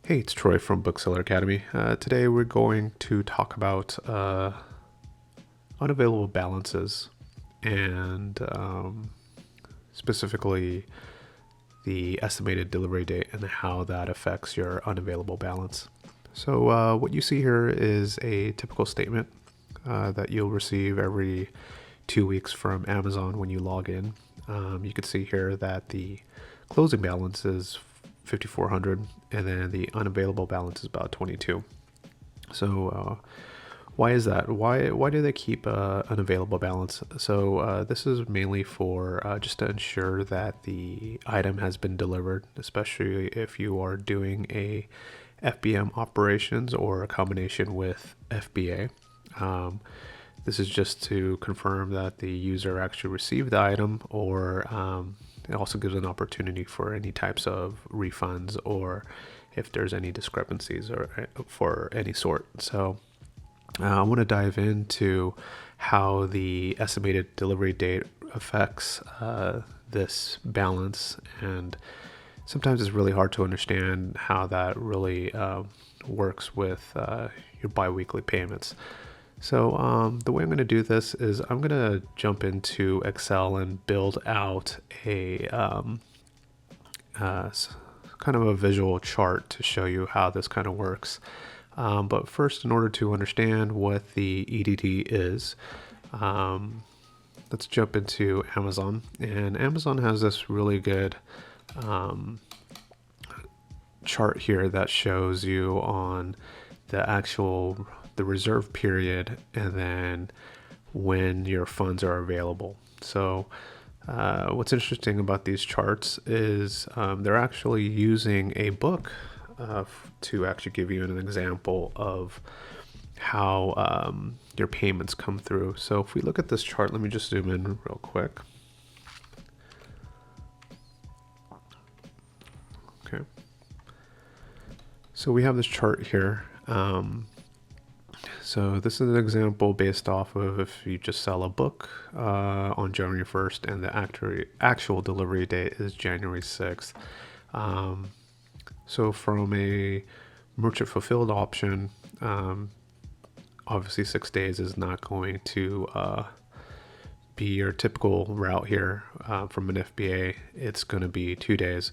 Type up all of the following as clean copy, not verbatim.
Hey, it's Troy from Bookseller Academy. Today we're going to talk about unavailable balances and specifically the estimated delivery date and how that affects your unavailable balance. So what you see here is a typical statement that you'll receive every 2 weeks from Amazon when you log in. You can see here that the closing balance is 5,400 and then the unavailable balance is about 22. So why is that? Why do they keep unavailable balance? So this is mainly for just to ensure that the item has been delivered, especially if you are doing a FBM operations or a combination with FBA. This is just to confirm that the user actually received the item, or it also gives an opportunity for any types of refunds or if there's any discrepancies or for any sort. So I want to dive into how the estimated delivery date affects this balance, and sometimes it's really hard to understand how that really works with your biweekly payments. So the way I'm going to do this is I'm going to jump into Excel and build out a kind of a visual chart to show you how this kind of works. But first, in order to understand what the EDD is, let's jump into Amazon. And Amazon has this really good chart here that shows you on the reserve period and then when your funds are available. So what's interesting about these charts is they're actually using a book to actually give you an example of how your payments come through. So if we look at this chart, let me just zoom in real quick. Okay. So we have this chart here. So this is an example based off of if you just sell a book on January 1st and the actual delivery date is January 6th. So from a merchant fulfilled option, obviously 6 days is not going to be your typical route here. From an FBA, it's going to be 2 days.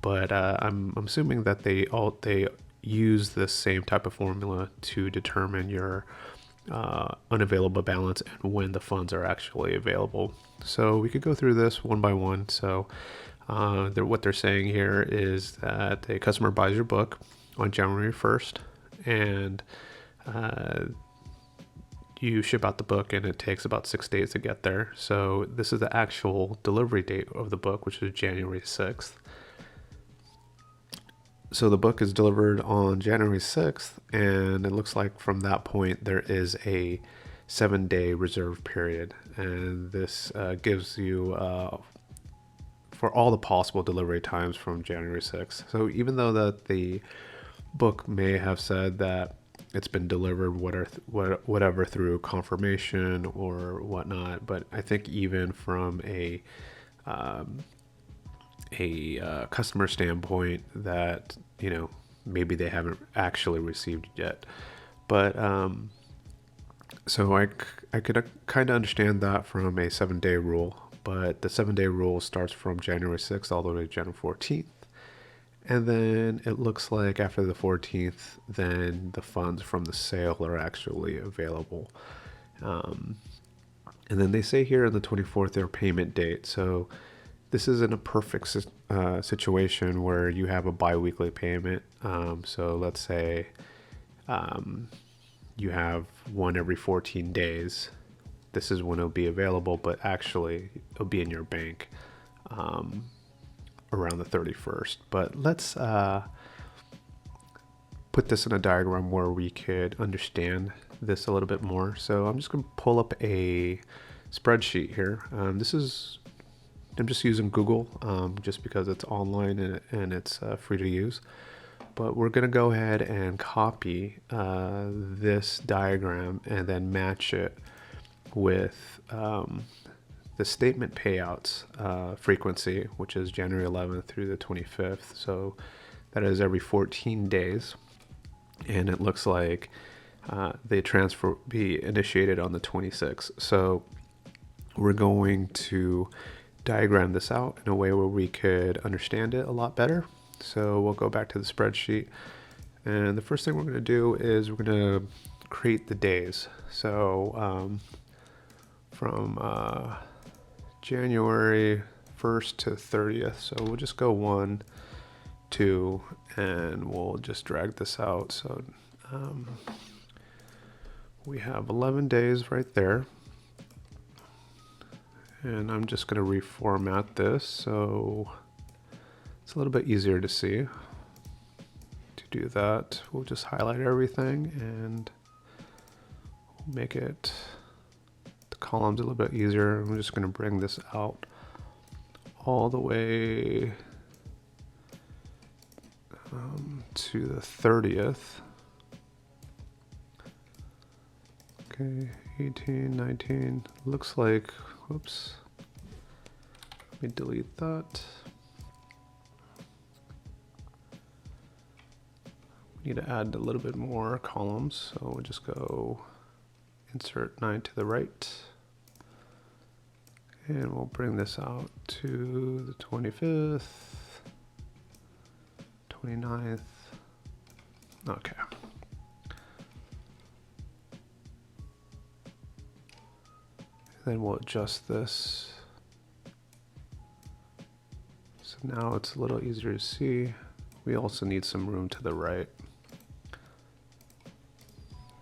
But I'm assuming that they use this same type of formula to determine your unavailable balance and when the funds are actually available. So we could go through this one by one. So what they're saying here is that a customer buys your book on January 1st and you ship out the book and it takes about 6 days to get there. So this is the actual delivery date of the book, which is January 6th. So the book is delivered on January 6th, and it looks like from that point there is a 7-day reserve period. And this gives you for all the possible delivery times from January 6th. So even though that the book may have said that it's been delivered whatever through confirmation or whatnot, but I think even from a customer standpoint that maybe they haven't actually received it yet. But so I could kind of understand that from a 7-day rule, but the 7-day rule starts from January 6th all the way to January 14th. And then it looks like after the 14th, then the funds from the sale are actually available. And then they say here on the 24th, their payment date. So this isn't a perfect situation where you have a biweekly payment. So let's say you have one every 14 days. This is when it'll be available, but actually it'll be in your bank around the 31st. But let's put this in a diagram where we could understand this a little bit more. So I'm just going to pull up a spreadsheet here. I'm just using Google just because it's online and it's free to use. But we're going to go ahead and copy this diagram and then match it with the statement payouts frequency, which is January 11th through the 25th. So that is every 14 days. And it looks like the transfer be initiated on the 26th. So we're going to diagram this out in a way where we could understand it a lot better. So we'll go back to the spreadsheet. And the first thing we're going to do is we're going to create the days. So from January 1st to 30th. So we'll just go 1, 2, and we'll just drag this out. So we have 11 days right there. And I'm just going to reformat this so it's a little bit easier to see. To do that, we'll just highlight everything and make it the columns a little bit easier. I'm just going to bring this out all the way to the 30th. Okay, 18, 19, looks like, whoops, let me delete that. We need to add a little bit more columns, so we'll just go insert 9 to the right. And we'll bring this out to the 25th, 29th, okay. Then we'll adjust this. So now it's a little easier to see. We also need some room to the right.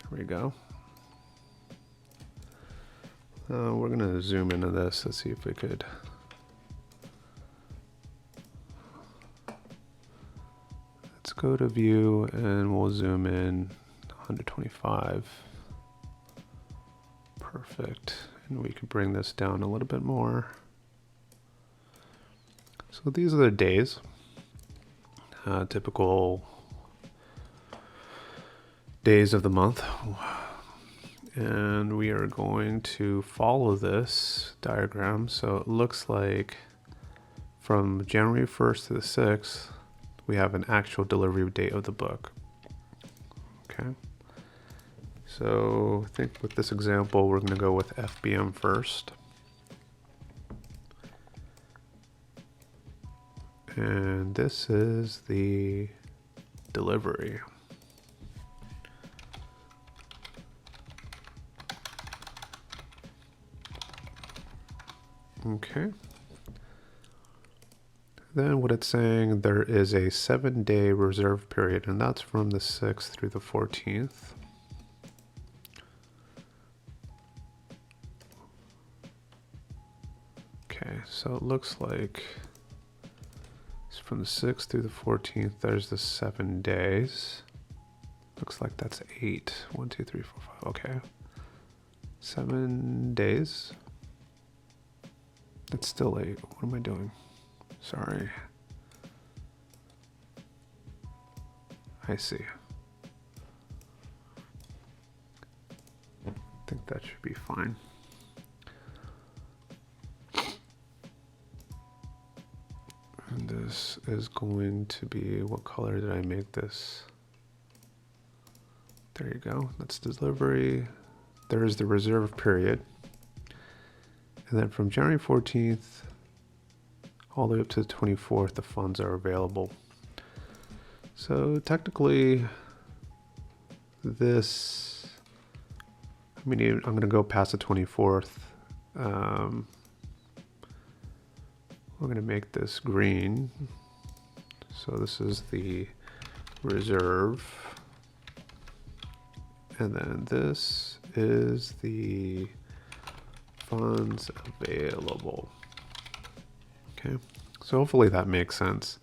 There we go. We're gonna zoom into this. Let's see if we could. Let's go to view and we'll zoom in 125. Perfect. And we can bring this down a little bit more. So these are the days. Typical days of the month. And we are going to follow this diagram. So it looks like from January 1st to the 6th, we have an actual delivery date of the book. Okay. So I think with this example, we're going to go with FBM first. And this is the delivery. Okay. Then what it's saying, there is a 7-day reserve period, and that's from the 6th through the 14th. Okay, so it looks like it's from the 6th through the 14th, there's the 7 days. Looks like that's 8. 1, 2, 3, 4, 5. Okay. 7 days. It's still 8. What am I doing? Sorry. I see. I think that should be fine. And this is going to be, what color did I make this? There you go. That's delivery. There is the reserve period. And then from January 14th all the way up to the 24th, the funds are available. So technically, this, I'm going to go past the 24th. We're going to make this green. So this is the reserve. And then this is the funds available. Okay, so hopefully that makes sense.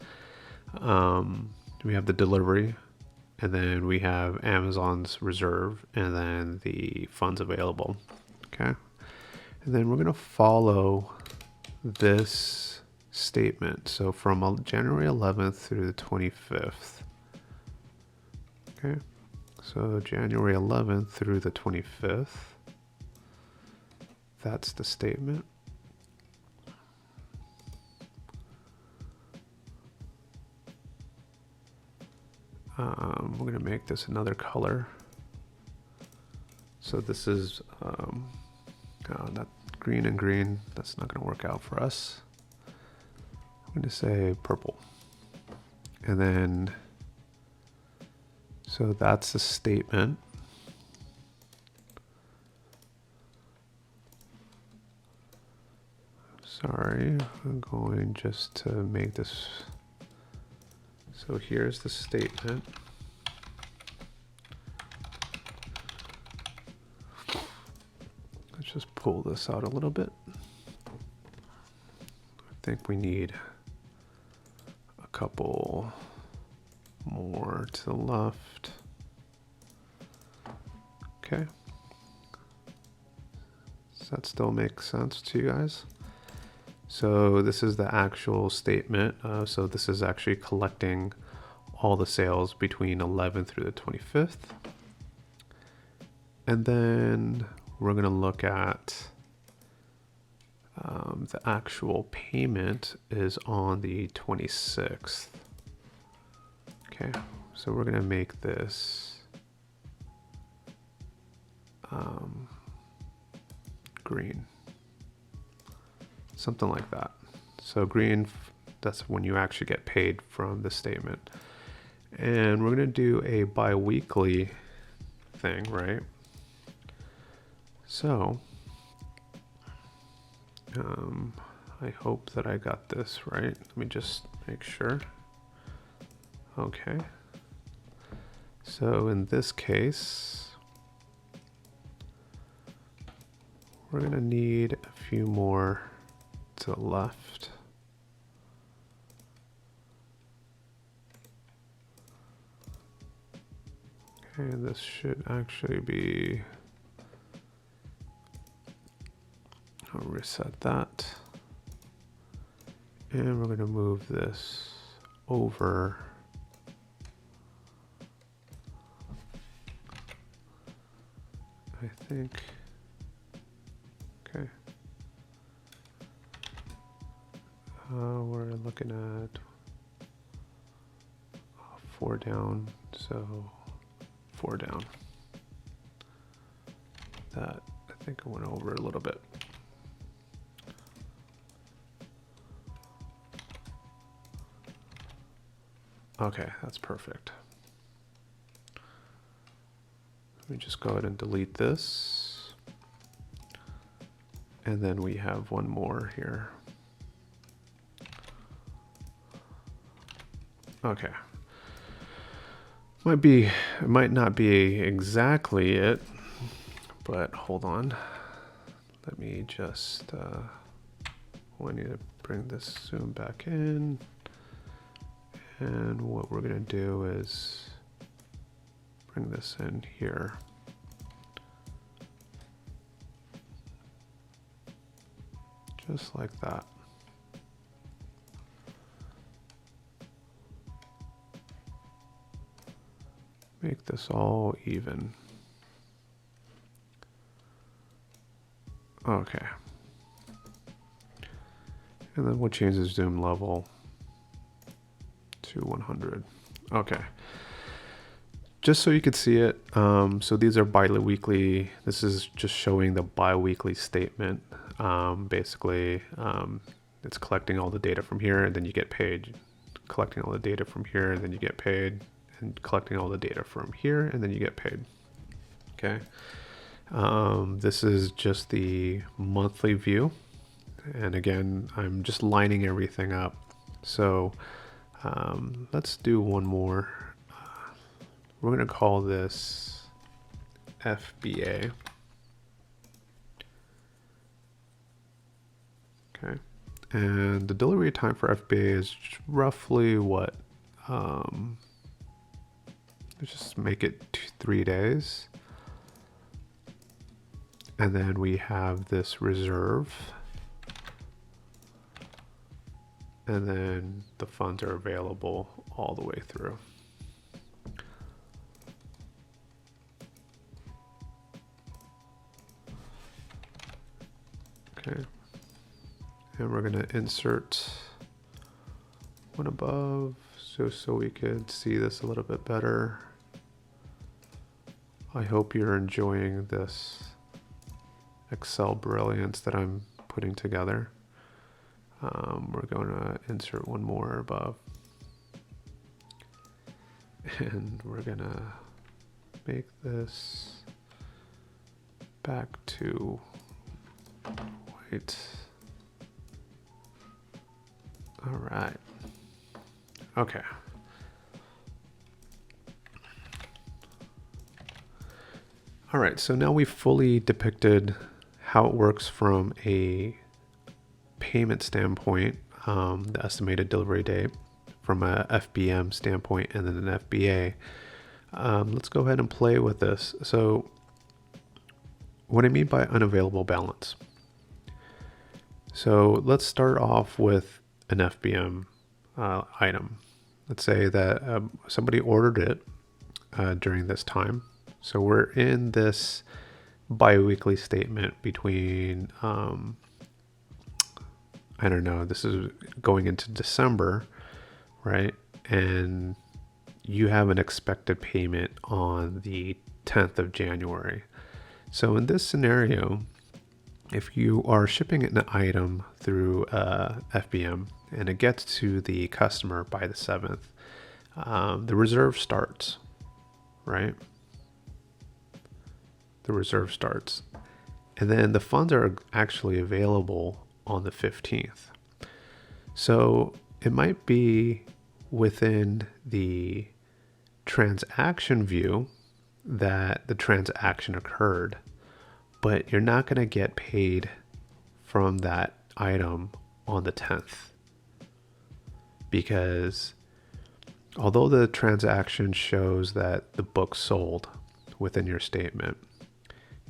We have the delivery, and then we have Amazon's reserve, and then the funds available. Okay, and then we're going to follow this statement. So from January 11th through the 25th. Okay, so January 11th through the 25th. That's the statement. we're going to make this another color. So this is not green and green. That's not going to work out for us. I'm going to say purple. And then, so that's the statement. Sorry, I'm going just to make this. So here's the statement. Let's just pull this out a little bit. I think we need a couple more to the left. Okay. Does that still make sense to you guys? So this is the actual statement. So this is actually collecting all the sales between 11th through the 25th. And then we're going to look at the actual payment is on the 26th. Okay, so we're going to make this green. Something like that. So green, that's when you actually get paid from the statement. And we're going to do a bi-weekly thing, right? So I hope that I got this right. Let me just make sure. Okay. So in this case, we're going to need a few more to the left. Okay, this should actually be, I'll reset that. And we're going to move this over. I think, okay. We're looking at 4 down, so 4 down. That, I think I went over a little bit. Okay, that's perfect. Let me just go ahead and delete this. And then we have one more here. Okay. It might not be exactly it, but hold on. Let me just, we need to bring this zoom back in. And what we're gonna do is bring this in here. Just like that. Make this all even. Okay. And then we'll change the zoom level to 100. Okay. Just so you could see it, so these are bi-weekly. This is just showing the bi-weekly statement. Basically, it's collecting all the data from here and then you get paid. Collecting all the data from here and then you get paid. And collecting all the data from here and then you get paid. Okay. This is just the monthly view. And again, I'm just lining everything up. So let's do one more. We're going to call this FBA. Okay. And the delivery time for FBA is roughly what? Let's just make it 3 days. And then we have this reserve. And then the funds are available all the way through. Okay. And we're going to insert one above, just so we could see this a little bit better. I hope you're enjoying this Excel brilliance that I'm putting together. We're going to insert one more above. And we're going to make this back to white. All right. Okay. All right, so now we've fully depicted how it works from a payment standpoint, the estimated delivery date, from a FBM standpoint, and then an FBA. Let's go ahead and play with this. So what I mean by unavailable balance. So let's start off with an FBM item. Let's say that somebody ordered it during this time. So we're in this bi-weekly statement between, I don't know, this is going into December, right? And you have an expected payment on the 10th of January. So in this scenario, if you are shipping an item through FBM and it gets to the customer by the 7th, the reserve starts, right? The reserve starts. And then the funds are actually available on the 15th. So it might be within the transaction view that the transaction occurred, but you're not going to get paid from that item on the 10th, because although the transaction shows that the book sold within your statement,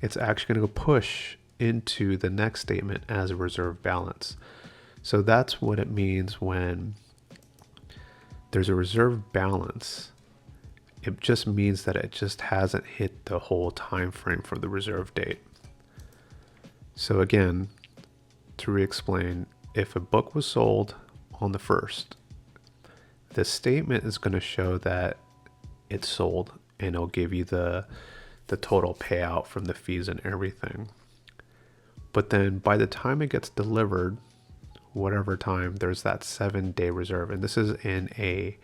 it's actually going to push into the next statement as a reserve balance. So that's what it means when there's a reserve balance. It just means that it just hasn't hit the whole time frame for the reserve date. So again, to re-explain, if a book was sold on the 1st, the statement is going to show that it's sold, and it'll give you the total payout from the fees and everything. But then by the time it gets delivered, whatever time, there's that 7-day reserve. And this is in a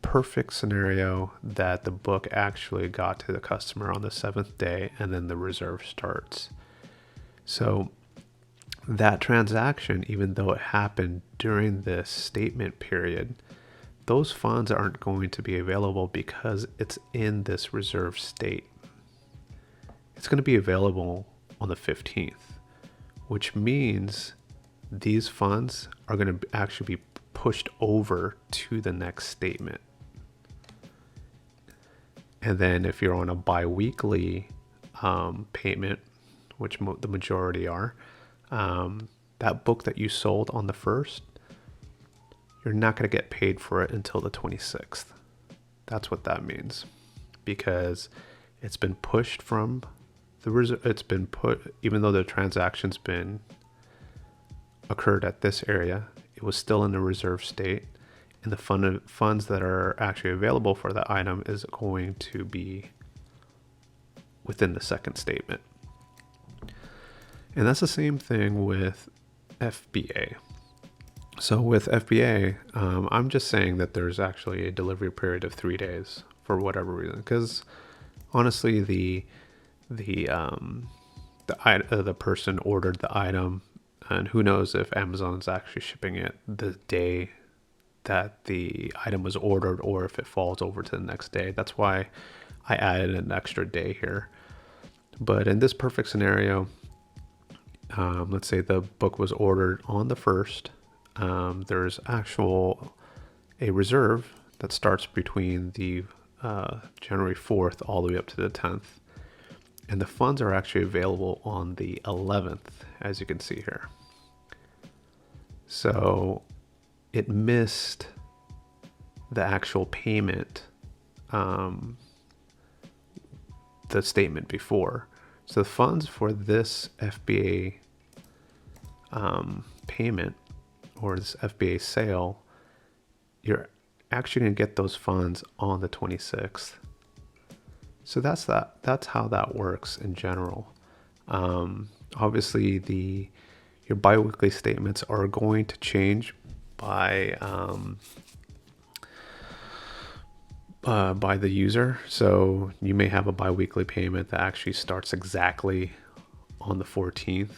perfect scenario that the book actually got to the customer on the 7th day, and then the reserve starts. So that transaction, even though it happened during this statement period, those funds aren't going to be available because it's in this reserve state. It's going to be available on the 15th, which means these funds are going to actually be pushed over to the next statement. And then if you're on a bi-weekly payment, which the majority are, that book that you sold on the 1st, you're not going to get paid for it until the 26th. That's what that means, because it's been pushed from the reserve. It's been put, even though the transaction's been occurred at this area, it was still in the reserve state, and the funds that are actually available for the item is going to be within the second statement. And that's the same thing with FBA. So with FBA, I'm just saying that there's actually a delivery period of 3 days for whatever reason, because honestly, the person ordered the item, and who knows if Amazon's actually shipping it the day that the item was ordered, or if it falls over to the next day. That's why I added an extra day here. But in this perfect scenario, let's say the book was ordered on the 1st. There's a reserve that starts between the January 4th all the way up to the 10th. And the funds are actually available on the 11th, as you can see here. So it missed the actual payment, the statement before. So the funds for this FBA payment, or this FBA sale, actually going to get those funds on the 26th. So that's how that works in general. Obviously, your biweekly statements are going to change by the user. So you may have a biweekly payment that actually starts exactly on the 14th.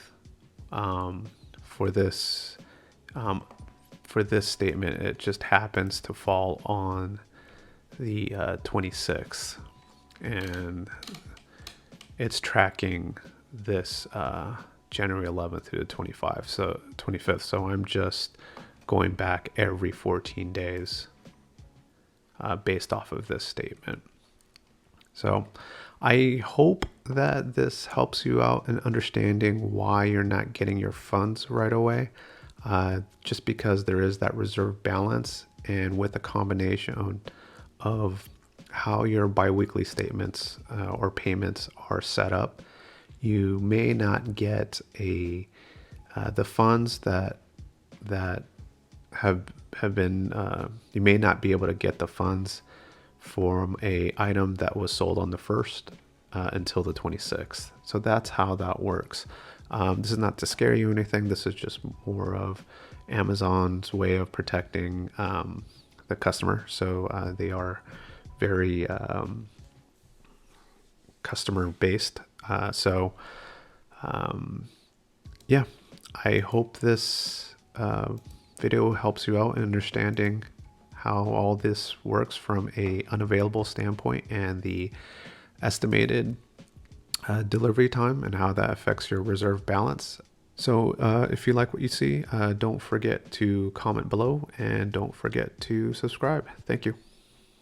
For this statement, it just happens to fall on the 26th, and it's tracking this January 11th through the 25th. So I'm just going back every 14 days based off of this statement. So I hope that this helps you out in understanding why you're not getting your funds right away, just because there is that reserve balance, and with a combination of how your biweekly statements or payments are set up, you may not get the funds that have been you may not be able to get the funds from a item that was sold on the 1st until the 26th. So that's how that works. This is not to scare you or anything. This is just more of Amazon's way of protecting the customer. So they are very customer based. Yeah, I hope this video helps you out in understanding how all this works from a unavailable standpoint and the estimated delivery time and how that affects your reserve balance. So if you like what you see, don't forget to comment below and don't forget to subscribe. Thank you.